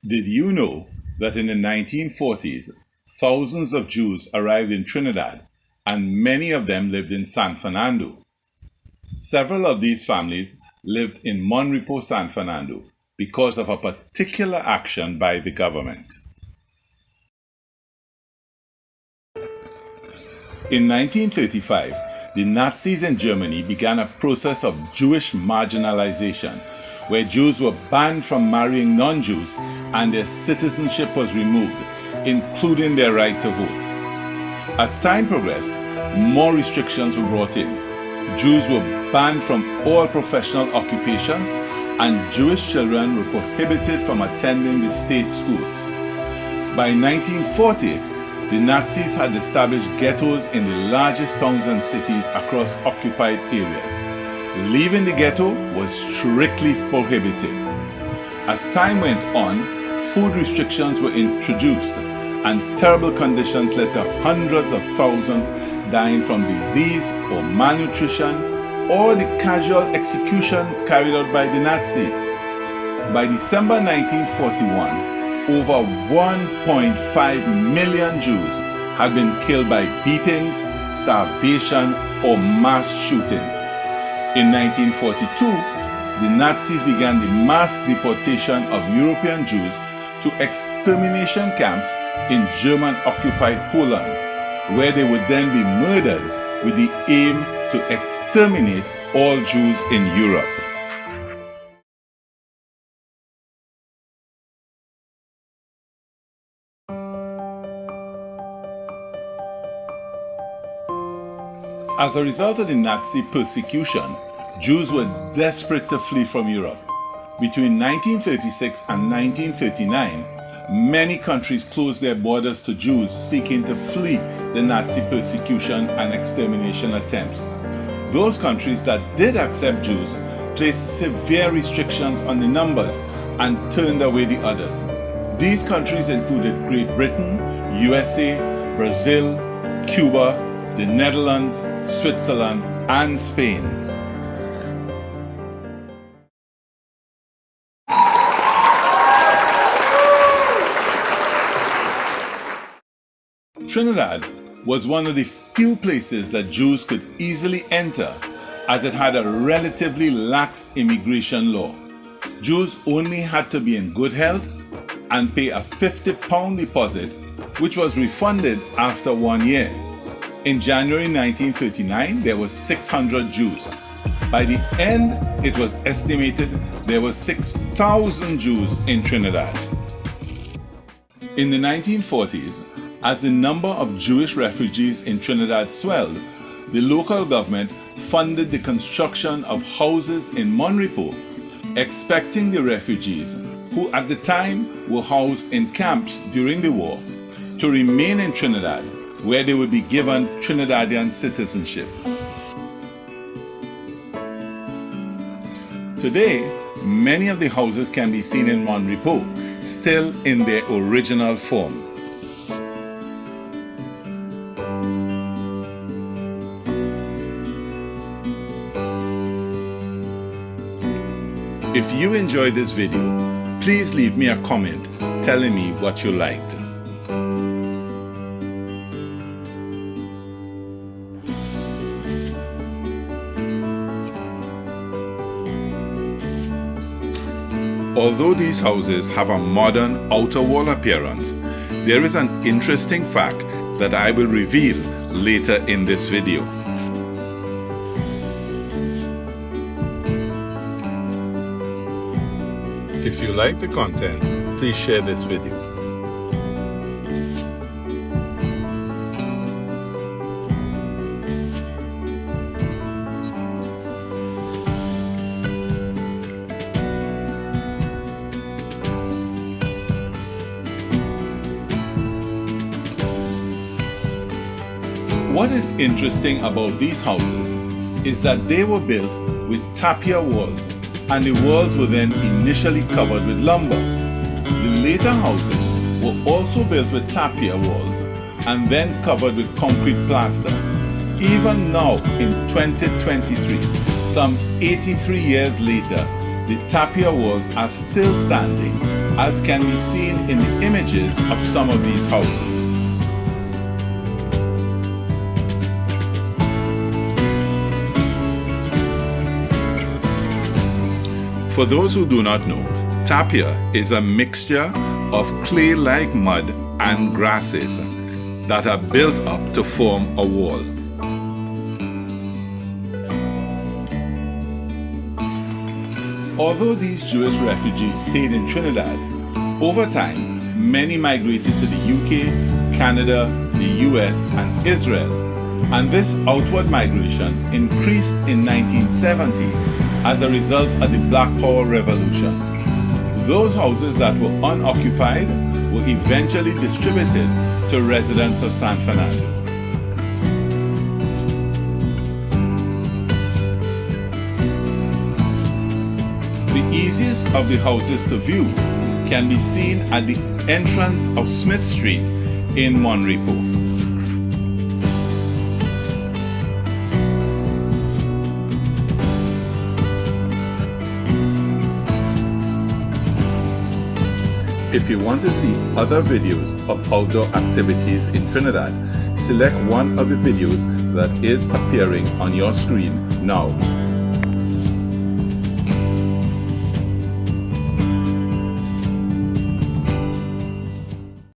Did you know that in the 1940s, thousands of Jews arrived in Trinidad and many of them lived in San Fernando? Several of these families lived in Mon Repos San Fernando because of a particular action by the government. In 1935, the Nazis in Germany began a process of Jewish marginalization, where Jews were banned from marrying non-Jews and their citizenship was removed, including their right to vote. As time progressed, more restrictions were brought in. Jews were banned from all professional occupations, and Jewish children were prohibited from attending the state schools. By 1940, the Nazis had established ghettos in the largest towns and cities across occupied areas. Leaving the ghetto was strictly prohibited. As time went on, food restrictions were introduced, and terrible conditions led to hundreds of thousands dying from disease or malnutrition, or the casual executions carried out by the Nazis. By December 1941, over 1.5 million Jews had been killed by beatings, starvation, or mass shootings. In 1942, the Nazis began the mass deportation of European Jews to extermination camps in German-occupied Poland, where they would then be murdered with the aim to exterminate all Jews in Europe. As a result of the Nazi persecution, Jews were desperate to flee from Europe. Between 1936 and 1939, many countries closed their borders to Jews seeking to flee the Nazi persecution and extermination attempts. Those countries that did accept Jews placed severe restrictions on the numbers and turned away the others. These countries included Great Britain, USA, Brazil, Cuba, the Netherlands, Switzerland, and Spain. Trinidad was one of the few places that Jews could easily enter, as it had a relatively lax immigration law. Jews only had to be in good health and pay a £50 deposit, which was refunded after 1 year. In January 1939, there were 600 Jews. By the end, it was estimated there were 6,000 Jews in Trinidad. In the 1940s, as the number of Jewish refugees in Trinidad swelled, the local government funded the construction of houses in Mon Repos, expecting the refugees, who at the time were housed in camps during the war, to remain in Trinidad, where they would be given Trinidadian citizenship. Today, many of the houses can be seen in Mon Repos, still in their original form. If you enjoyed this video, please leave me a comment telling me what you liked. Although these houses have a modern outer wall appearance, there is an interesting fact that I will reveal later in this video. If you like the content, please share this video. What is interesting about these houses is that they were built with tapia walls, and the walls were then initially covered with lumber. The later houses were also built with tapia walls and then covered with concrete plaster. Even now in 2023, some 83 years later, the tapia walls are still standing as can be seen in the images of some of these houses. For those who do not know, tapia is a mixture of clay-like mud and grasses that are built up to form a wall. Although these Jewish refugees stayed in Trinidad, over time many migrated to the UK, Canada, the US and Israel, and this outward migration increased in 1970 as a result of the Black Power Revolution. Those houses that were unoccupied were eventually distributed to residents of San Fernando. The easiest of the houses to view can be seen at the entrance of Smith Street in Mon Repos. If you want to see other videos of outdoor activities in Trinidad, select one of the videos that is appearing on your screen now.